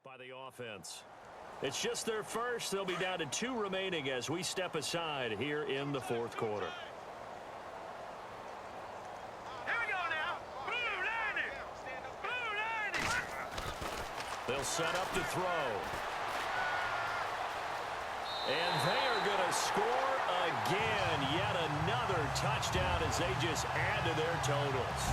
By the offense. It's just their first. They'll be down to 2 remaining as we step aside here in the fourth quarter. Here we go now. Blue line. Blue line. They'll set up to throw. And they are going to score again. Yet another touchdown as they just add to their totals.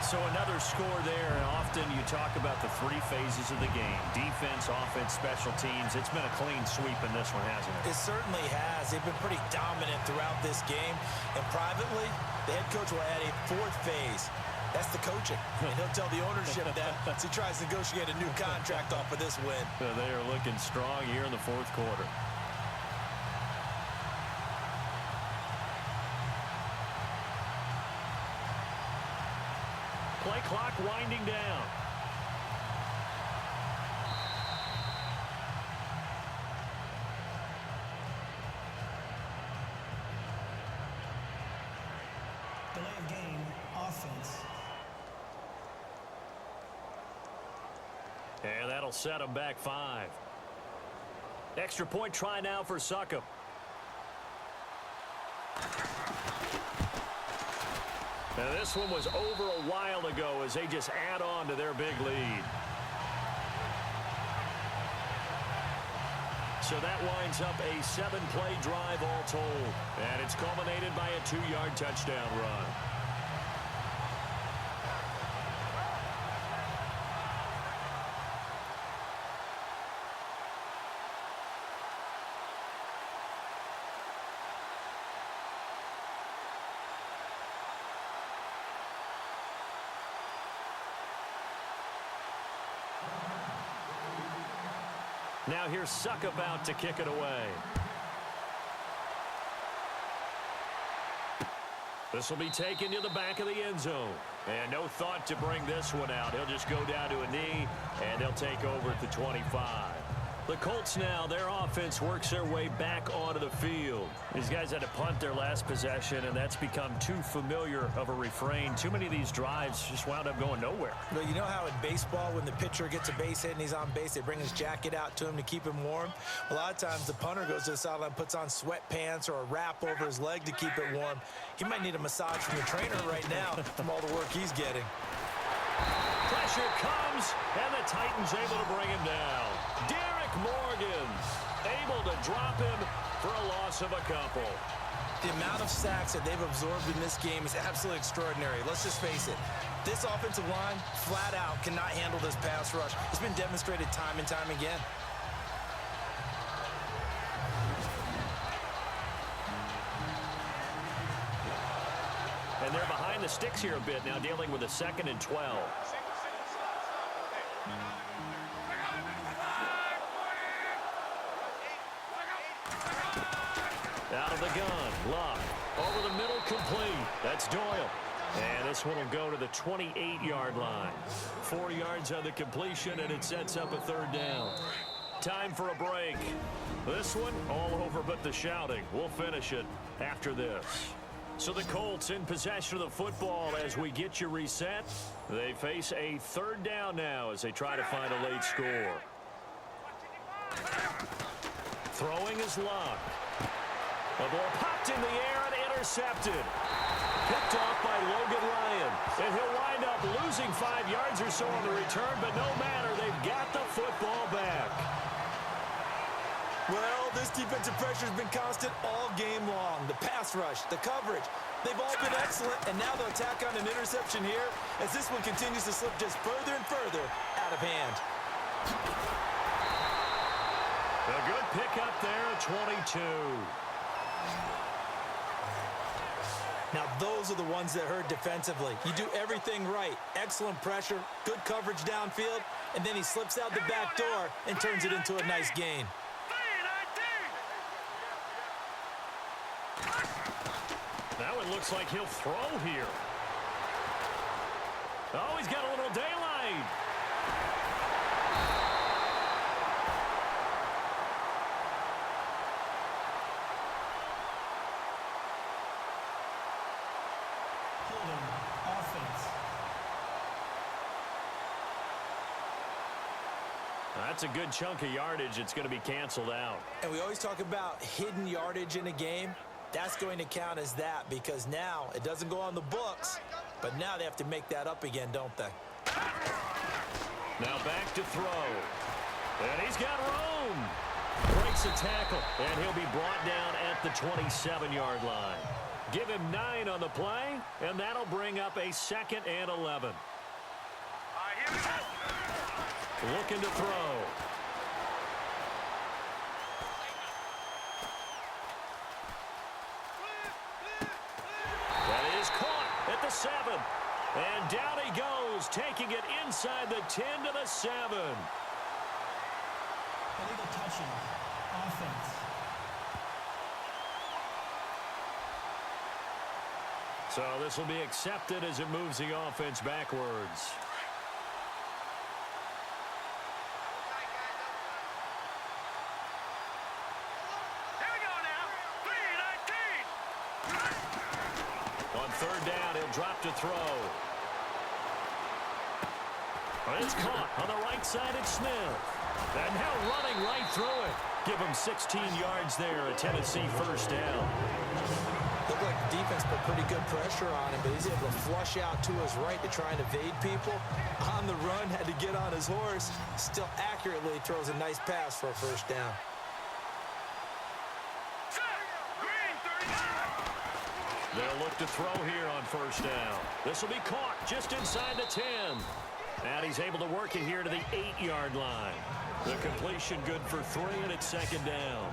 So another score there, and often you talk about the 3 phases of the game. Defense, offense, special teams. It's been a clean sweep in this one, hasn't it? It certainly has. They've been pretty dominant throughout this game. And privately, the head coach will add a 4th phase. That's the coaching. And he'll tell the ownership that as he tries to negotiate a new contract off of this win. They are looking strong here in the fourth quarter. Play clock winding down. Delay of game, offense. And that'll set them back 5. Extra point try now for Succop. Now this one was over a while ago as they just add on to their big lead. So that winds up a 7-play drive all told. And it's culminated by a 2-yard touchdown run. Now here's Succop out to kick it away. This will be taken to the back of the end zone. And no thought to bring this one out. He'll just go down to a knee, and they'll take over at the 25. The Colts now, their offense works their way back onto the field. These guys had to punt their last possession, and that's become too familiar of a refrain. Too many of these drives just wound up going nowhere. Well, you know how in baseball, when the pitcher gets a base hit and he's on base, they bring his jacket out to him to keep him warm? A lot of times the punter goes to the sideline, puts on sweatpants or a wrap over his leg to keep it warm. He might need a massage from the trainer right now from all the work he's getting. Pressure comes, and the Titans able to bring him down. Derek Morgan able to drop him for a loss of a couple. The amount of sacks that they've absorbed in this game is absolutely extraordinary. Let's just face it. This offensive line, flat out, cannot handle this pass rush. It's been demonstrated time and time again. And they're behind the sticks here a bit now, dealing with a 2nd and 12. Out of the gun, Luck. Over the middle, complete. That's Doyle. And this one will go to the 28-yard line. 4 yards on the completion, and it sets up a 3rd down. Time for a break. This one, all over but the shouting. We'll finish it after this. So the Colts in possession of the football as we get you reset. They face a 3rd down now as they try to find a late score. Throwing is Luck. The ball popped in the air and intercepted. Picked off by Logan Ryan. And he'll wind up losing 5 yards or so on the return, but no matter, they've got the football back. Well, this defensive pressure has been constant all game long. The pass rush, the coverage, they've all been excellent, and now they'll tack on an interception here as this one continues to slip just further and further out of hand. A good pickup there at 22. Now, those are the ones that hurt defensively. You do everything right. Excellent pressure, good coverage downfield, and then he slips out the back door and turns it into a nice gain. Now it looks like he'll throw here. Oh, he's got a little daylight. That's a good chunk of yardage. It's going to be canceled out. And we always talk about hidden yardage in a game. That's going to count as that because now it doesn't go on the books, but now they have to make that up again, don't they? Now back to throw. And he's got room. Breaks a tackle, and he'll be brought down at the 27-yard line. Give him 9 on the play, and that'll bring up a 2nd and 11. Looking to throw. That is caught at the 7. And down he goes, taking it inside the 10 to the 7. Illegal touching. Offense. So this will be accepted as it moves the offense backwards. Here we go now. 3-19. On 3rd down, he'll drop to throw. It's caught on the right side at Smith. And now running right through it. Give him 16 yards there, a Tennessee 1st down. Looked like the defense put pretty good pressure on him, but he's able to flush out to his right to try and evade people. On the run, had to get on his horse. Still accurately throws a nice pass for a 1st down. Green 39. They'll look to throw here on 1st down. This will be caught just inside the 10. And he's able to work it here to the 8-yard line. The completion good for 3, and it's 2nd down.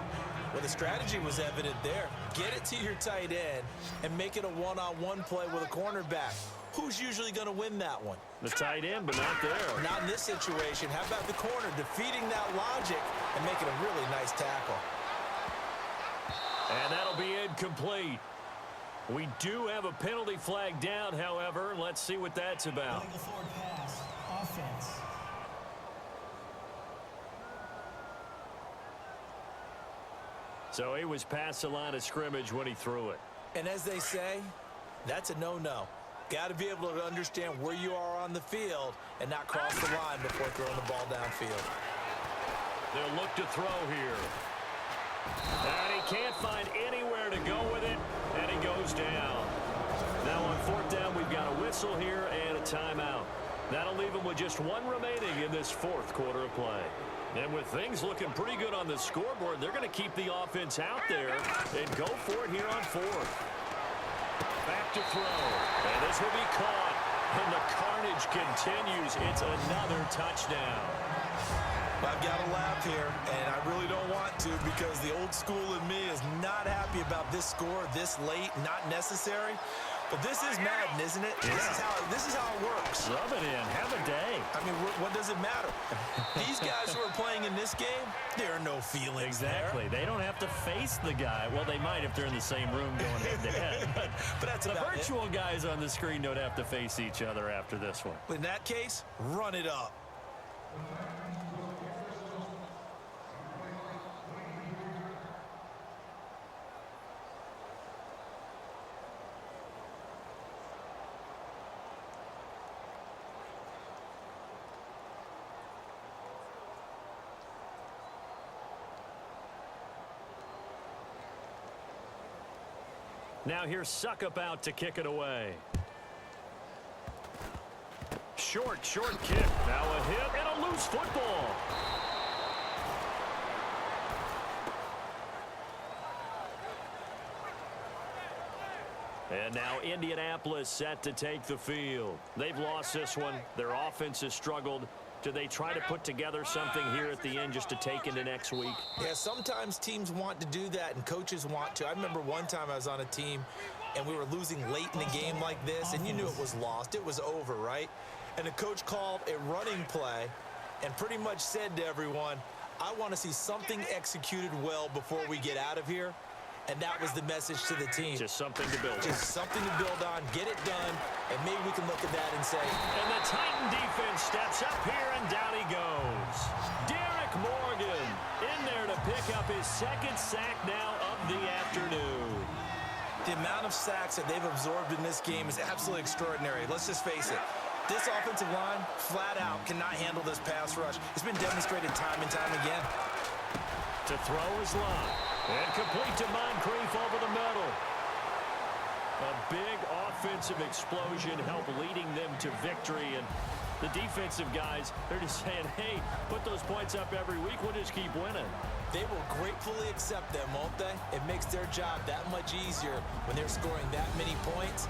Well, the strategy was evident there. Get it to your tight end and make it a one-on-one play with a cornerback. Who's usually going to win that one? The tight end, but not there. Not in this situation. How about the corner defeating that logic and making a really nice tackle? And that'll be incomplete. We do have a penalty flag down, however. Let's see what that's about. Illegal forward pass. Offense. So he was past the line of scrimmage when he threw it. And as they say, that's a no-no. Got to be able to understand where you are on the field and not cross the line before throwing the ball downfield. They'll look to throw here. And he can't find anywhere to go with it, and he goes down. Now on 4th down, we've got a whistle here and a timeout. That'll leave him with just 1 remaining in this 4th quarter of play. And with things looking pretty good on the scoreboard, they're going to keep the offense out there and go for it here on 4th. Back to throw. And this will be caught. And the carnage continues. It's another touchdown. I've got to laugh here, and I really don't want to because the old school in me is not happy about this score this late, not necessary. But this is Madden, isn't it? Yeah. This is how it works. Rub it in. Have a day. I mean, what does it matter? These guys who are playing in this game, there are no feelings Exactly. there. They don't have to face the guy. Well, they might if they're in the same room going head-to-head. But that's the about virtual guys on the screen don't have to face each other after this one. In that case, run it up. Now here's Suckup out to kick it away. Short kick. Now a hit and a loose football. And now Indianapolis set to take the field. They've lost this one. Their offense has struggled. Do they try to put together something here at the end just to take into next week? Yeah, sometimes teams want to do that and coaches want to. I remember one time I was on a team and we were losing late in a game like this and you knew it was lost. It was over, right? And the coach called a running play and pretty much said to everyone, I want to see something executed well before we get out of here. And that was the message to the team. Just something to build on. Just something to build on, get it done, and maybe we can look at that and say. And the Titan defense steps up here, and down he goes. Derek Morgan in there to pick up his 2nd sack now of the afternoon. The amount of sacks that they've absorbed in this game is absolutely extraordinary. Let's just face it. This offensive line, flat out, cannot handle this pass rush. It's been demonstrated time and time again. To throw is Love. And complete to Moncrief over the middle. A big offensive explosion helped leading them to victory. And the defensive guys, they're just saying, hey, put those points up every week. We'll just keep winning. They will gratefully accept them, won't they? It makes their job that much easier when they're scoring that many points.